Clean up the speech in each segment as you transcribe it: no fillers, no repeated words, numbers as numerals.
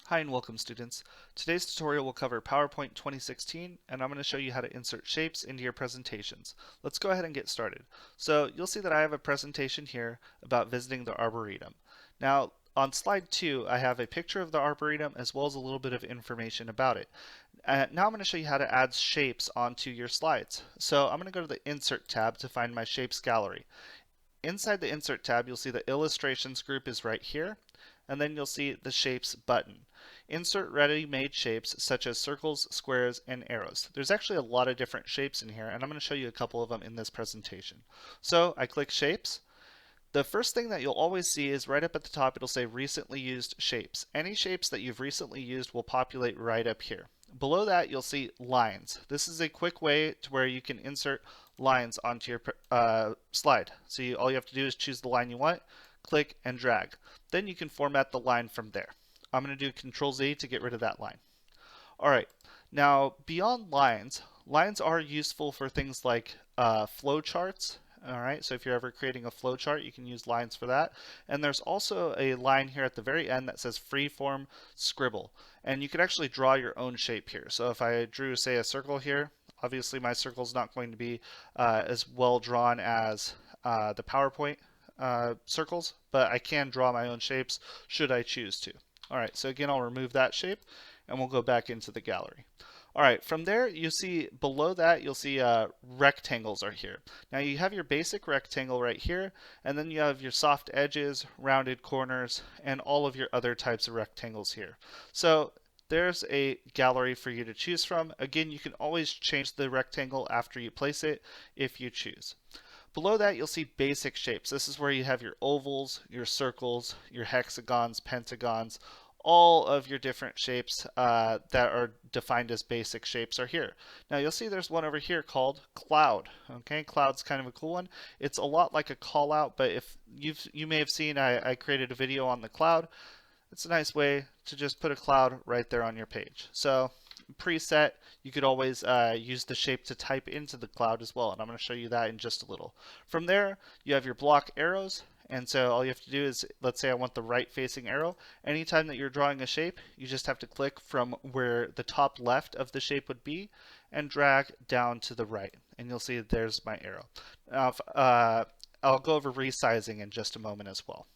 Hi and welcome students. Today's tutorial will cover PowerPoint 2016 and I'm going to show you how to insert shapes into your presentations. Let's go ahead and get started. So you'll see that I have a presentation here about visiting the Arboretum. Now on slide 2 I have a picture of the Arboretum as well as a little bit of information about it. Now I'm going to show you how to add shapes onto your slides. So I'm going to go to the Insert tab to find my Shapes gallery. Inside the Insert tab, you'll see the Illustrations group is right here, and then you'll see the Shapes button. Insert ready-made shapes such as circles, squares, and arrows. There's actually a lot of different shapes in here, and I'm going to show you a couple of them in this presentation. So I click Shapes. The first thing that you'll always see is right up at the top, it'll say Recently Used Shapes. Any shapes that you've recently used will populate right up here. Below that, you'll see lines. This is a quick way to where you can insert lines onto your slide. So all you have to do is choose the line you want, click and drag. Then you can format the line from there. I'm going to do Control Z to get rid of that line. Alright, now beyond lines, lines are useful for things like flowcharts. Alright, so if you're ever creating a flowchart, you can use lines for that. And there's also a line here at the very end that says freeform scribble. And you can actually draw your own shape here. So if I drew, say, a circle here, obviously my circle is not going to be as well drawn as the PowerPoint circles, but I can draw my own shapes should I choose to. Alright, so again, I'll remove that shape and we'll go back into the gallery. Alright, from there you see below that you'll see rectangles are here. Now you have your basic rectangle right here, and then you have your soft edges, rounded corners, and all of your other types of rectangles here. So there's a gallery for you to choose from. Again, you can always change the rectangle after you place it if you choose. Below that, you'll see basic shapes. This is where you have your ovals, your circles, your hexagons, pentagons, all of your different shapes that are defined as basic shapes are here. Now you'll see there's one over here called cloud. Okay, cloud's kind of a cool one. It's a lot like a call out, but if you may have seen I created a video on the cloud. It's a nice way to just put a cloud right there on your page. So preset, you could always use the shape to type into the cloud as well, and I'm going to show you that in just a little. From there, you have your block arrows, and so all you have to do is, let's say I want the right facing arrow. Anytime that you're drawing a shape, you just have to click from where the top left of the shape would be and drag down to the right, and you'll see there's my arrow. Now, I'll go over resizing in just a moment as well.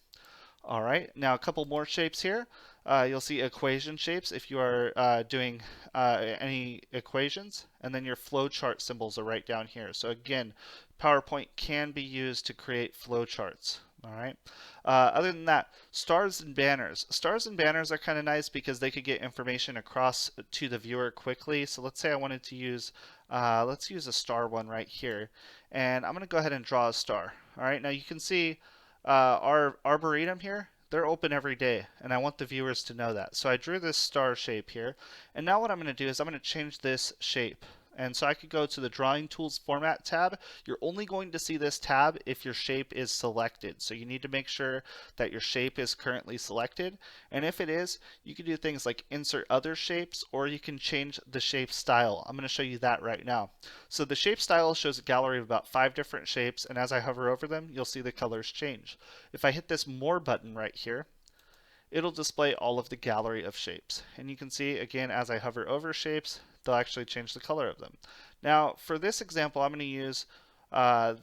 All right, now a couple more shapes here. You'll see equation shapes if you are doing any equations, and then your flowchart symbols are right down here. So again, PowerPoint can be used to create flowcharts. All right. Other than that, stars and banners. Stars and banners are kind of nice because they could get information across to the viewer quickly. So let's say I wanted to use, let's use a star one right here, and I'm going to go ahead and draw a star. All right. Now you can see our Arboretum here, they're open every day, and I want the viewers to know that. So I drew this star shape here, and now what I'm going to do is I'm going to change this shape. And so I could go to the Drawing Tools Format tab. You're only going to see this tab if your shape is selected. So you need to make sure that your shape is currently selected. And if it is, you can do things like insert other shapes, or you can change the shape style. I'm going to show you that right now. So the shape style shows a gallery of about 5 different shapes, and as I hover over them, you'll see the colors change. If I hit this More button right here, it'll display all of the gallery of shapes. And you can see, again, as I hover over shapes, they'll actually change the color of them. Now, for this example, I'm going to use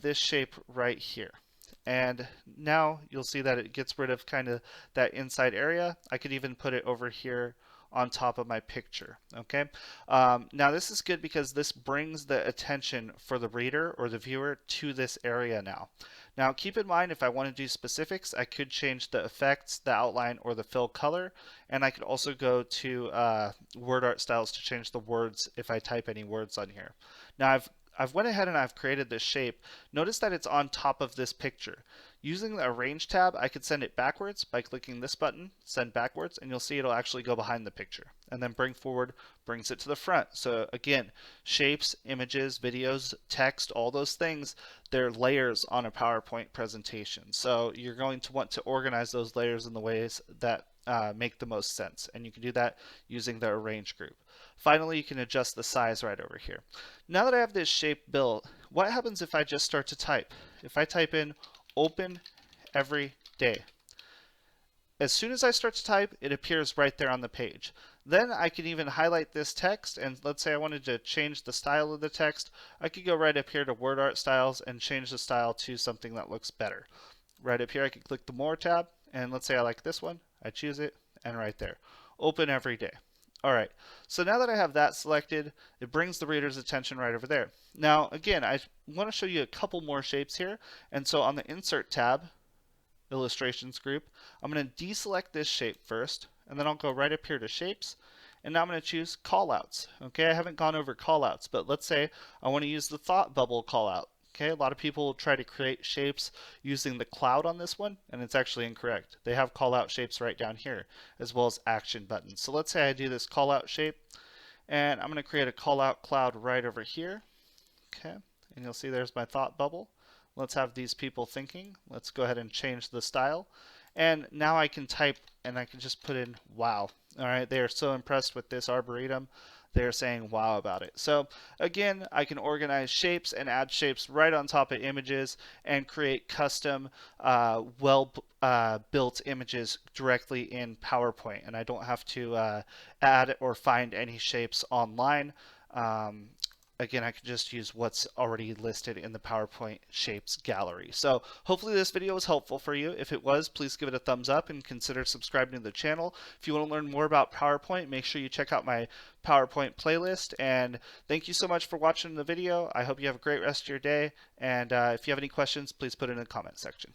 this shape right here. And now you'll see that it gets rid of kind of that inside area. I could even put it over here on top of my picture. Okay. Now this is good because this brings the attention for the reader or the viewer to this area now. Now keep in mind, if I want to do specifics, I could change the effects, the outline, or the fill color, and I could also go to word art styles to change the words if I type any words on here. Now I've went ahead and I've created this shape. Notice that it's on top of this picture. Using the Arrange tab, I could send it backwards by clicking this button, Send Backwards, and you'll see it'll actually go behind the picture. And then Bring Forward brings it to the front. So again, shapes, images, videos, text, all those things, they're layers on a PowerPoint presentation. So you're going to want to organize those layers in the ways that make the most sense. And you can do that using the Arrange group. Finally, you can adjust the size right over here. Now that I have this shape built, what happens if I just start to type? If I type in open every day, as soon as I start to type, it appears right there on the page. Then I can even highlight this text, and let's say I wanted to change the style of the text. I could go right up here to Word Art Styles and change the style to something that looks better. Right up here, I could click the More tab, and let's say I like this one. I choose it, and right there. Open every day. All right, so now that I have that selected, it brings the reader's attention right over there. Now, again, I want to show you a couple more shapes here, and so on the Insert tab, Illustrations group, I'm going to deselect this shape first, and then I'll go right up here to Shapes, and now I'm going to choose Callouts. Okay, I haven't gone over callouts, but let's say I want to use the thought bubble callout. Okay, a lot of people try to create shapes using the cloud on this one, and it's actually incorrect. They have callout shapes right down here, as well as action buttons. So let's say I do this callout shape, and I'm going to create a callout cloud right over here. Okay, and you'll see there's my thought bubble. Let's have these people thinking. Let's go ahead and change the style. And now I can type and I can just put in wow. All right, they are so impressed with this arboretum. They're saying wow about it. So again, I can organize shapes and add shapes right on top of images and create custom built images directly in PowerPoint. And I don't have to add or find any shapes online. Again, I can just use what's already listed in the PowerPoint Shapes gallery. So hopefully this video was helpful for you. If it was, please give it a thumbs up and consider subscribing to the channel. If you want to learn more about PowerPoint, make sure you check out my PowerPoint playlist. And thank you so much for watching the video. I hope you have a great rest of your day. And if you have any questions, please put it in the comment section.